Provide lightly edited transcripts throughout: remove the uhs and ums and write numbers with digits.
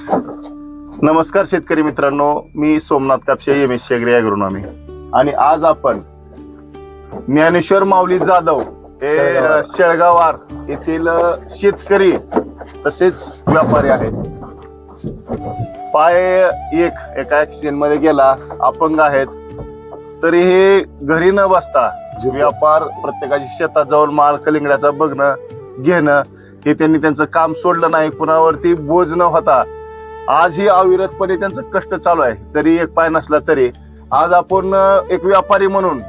नमस्कार शेतकरी मित्रांनो, मी Somnath Kapse, MSc agri agronomy. आणि आज आपण ज्ञानेश्वर माऊली जाधव हे शेळगावार येथील शेतकरी तसेच व्यापारी आहेत. पाय एका ऍक्सिडेंट मध्ये गेला, अपंग आहेत, तरी हे घरी न बसता व्यापार प्रत्येकाच्या शेतात जाऊन माल कलिंगड्याचा बघणं घेणं हे त्यांनी त्यांचं काम सोडलं नाही, कुणावरती बोज न होता आजही अविरतपणे त्यांचं कष्ट चालू आहे. तरी एक पाय नसला तरी आज आपण एक व्यापारी म्हणून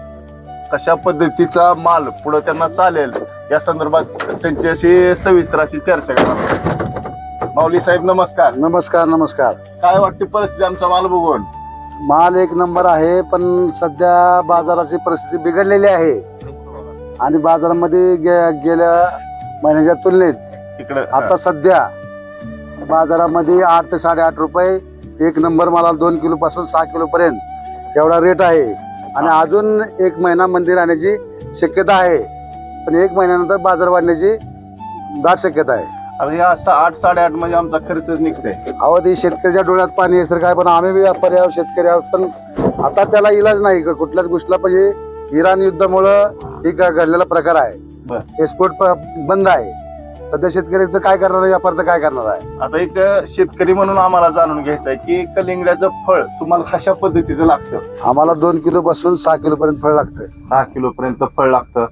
कशा पद्धतीचा माल पुढे त्यांना चालेल या संदर्भात त्यांच्याशी सविस्तर अशी चर्चा करणार. माऊली साहेब नमस्कार. नमस्कार. नमस्कार. काय वाटते परिस्थिती आमचा माल बघून? माल एक नंबर आहे, पण सध्या बाजाराची परिस्थिती बिघडलेली आहे आणि बाजारामध्ये गेल्या महिन्याच्या तुलनेत इकडे आता सध्या बाजारामध्ये 8 ते 8.5 रुपये एक नंबर मालाला 2 किलो पासून 6 किलो पर्यंत एवढा रेट आहे. आणि अजून एक महिना मंदी राहण्याची शक्यता आहे, पण एक महिन्यानंतर बाजार वाढण्याची दाट शक्यता आहे. आता या 8-8.5 म्हणजे आमचा खर्चच निघतोय. अहो, ती शेतकऱ्याच्या डोळ्यात पाणी यायसारखं आहे, पण आम्ही व्यापारी आहोत, शेतकरी आहोत, पण आता त्याला इलाज नाही कुठल्याच गोष्टीला. म्हणजे इराण युद्धामुळं एक घडलेला प्रकार आहे, एक्सपोर्ट बंद आहे. सध्या शेतकऱ्याचं काय करणार आहे, व्यापार काय करणार आहे. आता एक शेतकरी म्हणून आम्हाला जाणून घ्यायचं आहे की कलिंगड्याचं फळ तुम्हाला कशा पद्धतीचं लागतं? आम्हाला 2 किलो पासून 6 किलो पर्यंत फळ लागतं. 6 किलो पर्यंत फळ लागतं.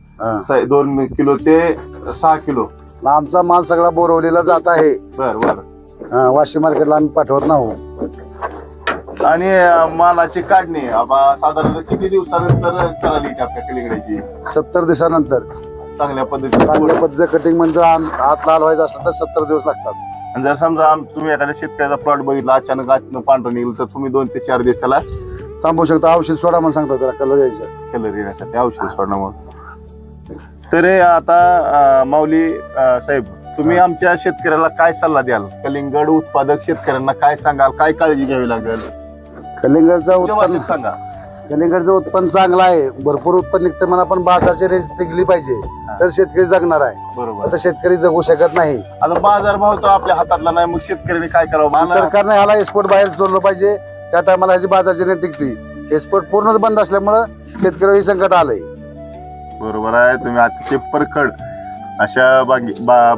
2 किलो ते 6 किलो आमचा माल सगळा बोरवलीला जात आहे. बर. वाशी मार्केटला आम्ही पाठवत नाही. आणि मालाची काढणी साधारण किती दिवसानंतर करावी आपल्या कलिंगड्याची? 70 दिवसानंतर चांगल्या पद्धतीने कटिंग म्हणजे हात लाल व्हायचा असलं तर 70 दिवस लागतात. आणि जर समजा तुम्ही एखाद्या शेतकऱ्याचा प्लॉट बघितला, अचानक आतनं पांढरं निघलं, तर तुम्ही 2 ते 4 दिवस त्याला थांबवू शकता. औषध सोडा म्हणून सांगतो, त्याला कलर यायचं, कलर येण्यासाठी औषध सोडणं म्हणून. तर आता माऊली साहेब, तुम्ही आमच्या शेतकऱ्याला काय सल्ला द्याल? कलिंगड उत्पादक शेतकऱ्यांना काय सांगाल? काय काळजी घ्यावी लागेल? कलिंगडचं उत्पन्न सांगा. कलिंगडचं उत्पन्न चांगलं आहे, भरपूर उत्पन्न निघतं, मला पण बाजाराची रेंज टिकली पाहिजे तर शेतकरी जगणार आहे. बरोबर. आता शेतकरी जगू शकत नाही. आता बाजार भाव तर आपल्या हातातला नाही, मग शेतकऱ्यांनी काय करावं? सरकारने ह्याला एक्सपोर्ट बाहेर सोडलं पाहिजे. त्या टायमाला ह्याची बाजाराची रेंज टिकते. एक्सपोर्ट पूर्ण बंद असल्यामुळं शेतकरी संकट आलंय. बरोबर आहे. तुम्ही अतिशय परखड अशा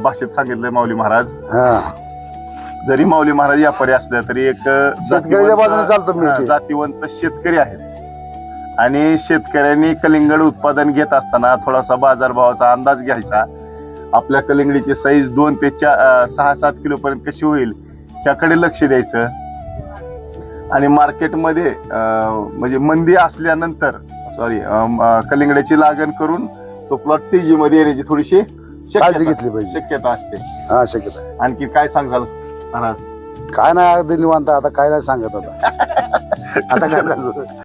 भाषेत सांगितलंय माऊली महाराज. जरी माऊली महाराज व्यापारी असल्या तरी एक शेतकऱ्याच्या बाजूने चालतो मी. जातीवंत शेतकरी आहेत. आणि शेतकऱ्यांनी कलिंगड उत्पादन घेत असताना थोडासा बाजारभावाचा अंदाज घ्यायचा. आपल्या कलिंगडीची साईज 2 ते 6-7 किलो पर्यंत कशी होईल त्याकडे लक्ष द्यायचं. आणि मार्केटमध्ये म्हणजे मंदी असल्यानंतर कलिंगड्याची लागण करून तो प्लॉट तेजी मध्ये येण्याची थोडीशी काळजी घेतली पाहिजे. शक्यता असते. शक्यता आहे. आणखी काय सांगाल महाराज? काय नाही, अगदी निवांत. आता काय नाही सांगत आता. आता काय